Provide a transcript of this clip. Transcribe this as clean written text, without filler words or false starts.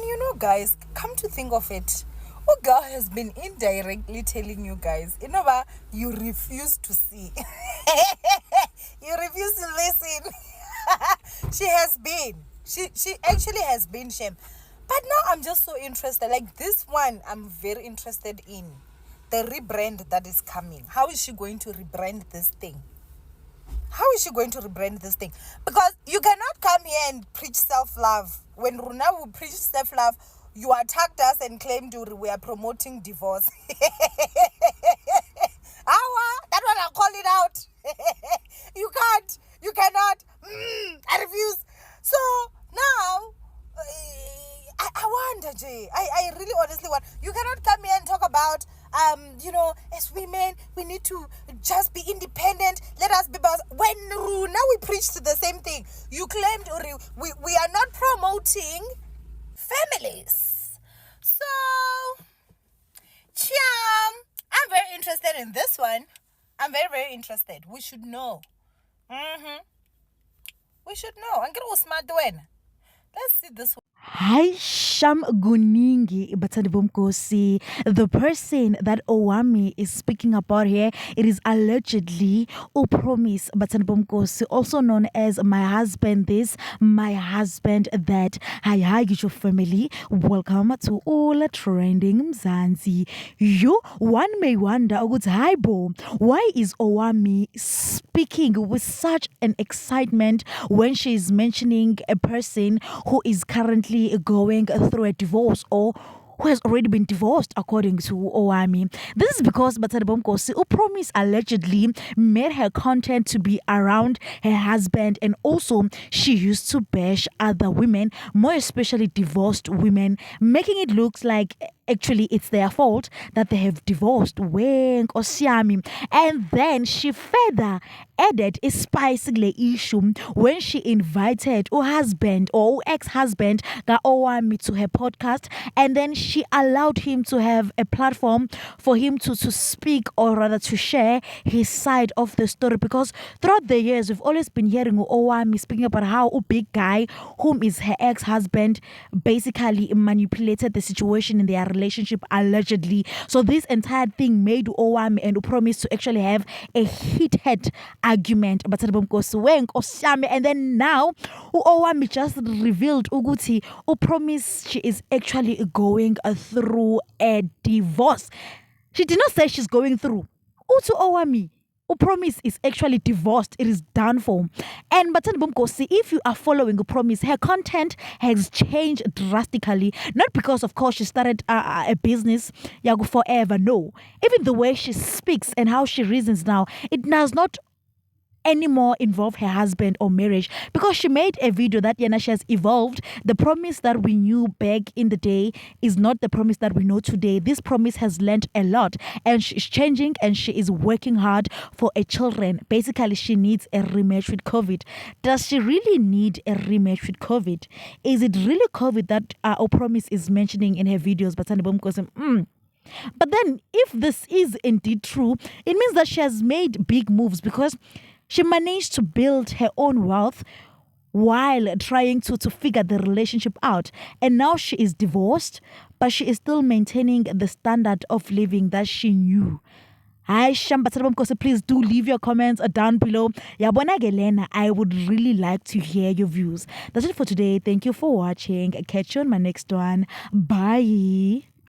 And guys, come to think of it, Uga has been indirectly telling you guys, you refuse to see. You refuse to listen. She has been. She actually has been, Shem. But now I'm just so interested. Like this one, I'm very interested in the rebrand that is coming. How is she going to rebrand this thing? Because you cannot come here and preach self-love. When Runa will preach self-love, you attacked us and claimed we are promoting divorce. That one I'll call it out. You cannot. I refuse. So now, I wonder, Jay. I really honestly want. You cannot come here and talk about, as women, we need to just be independent. Let us be boss. When now we preach to the same thing. You claimed we are not promoting families. So, Chiam, I'm very interested in this one. I'm very, very interested. We should know. We should know. Let's see this one. Hi Sham Guningi Batandi Bomkosi. The person that Owami is speaking about here, it is allegedly Upromise Batandi Bomkosi, also known as my husband this, my husband that. Hi your family. Welcome to all trending Mzansi. One may wonder, hi Bo, why is Owami speaking with such an excitement when she is mentioning a person who is currently going through a divorce or who has already been divorced, according to Owami. This is because Batandi Bomkosi, who promised allegedly made her content to be around her husband, and also she used to bash other women, more especially divorced women, making it look like actually it's their fault that they have divorced Weng Osiami. And then she further added a spicy issue when she invited her husband or ex-husband Owami to her podcast, and then she allowed him to have a platform for him to speak, or rather to share his side of the story, because throughout the years we've always been hearing Owami speaking about how a big guy, whom is her ex-husband, basically manipulated the situation in their relationship allegedly. So this entire thing made Owami and Upromise to actually have a heated argument about Osiami. And then now Owami just revealed Uguti Upromise she is actually going through a divorce. She did not say she's going through. Utu Owami Upromise is actually divorced. It is done for. And Batandi Bomkosi, if you are following Upromise, her content has changed drastically. Not because, of course, she started a business forever. No. Even the way she speaks and how she reasons now, it does not anymore involve her husband or marriage, because she made a video that she has evolved. The promise that we knew back in the day is not the promise that we know today. This promise has learned a lot, and she's changing, and she is working hard for a children. Basically, she needs a rematch with COVID. Does she really need a rematch with COVID? Is it really COVID that Upromise is mentioning in her videos? But But then, if this is indeed true, it means that she has made big moves, because she managed to build her own wealth while trying to figure the relationship out. And now she is divorced, but she is still maintaining the standard of living that she knew. Hi, please do leave your comments down below. Yabona Gelena, I would really like to hear your views. That's it for today. Thank you for watching. Catch you on my next one. Bye.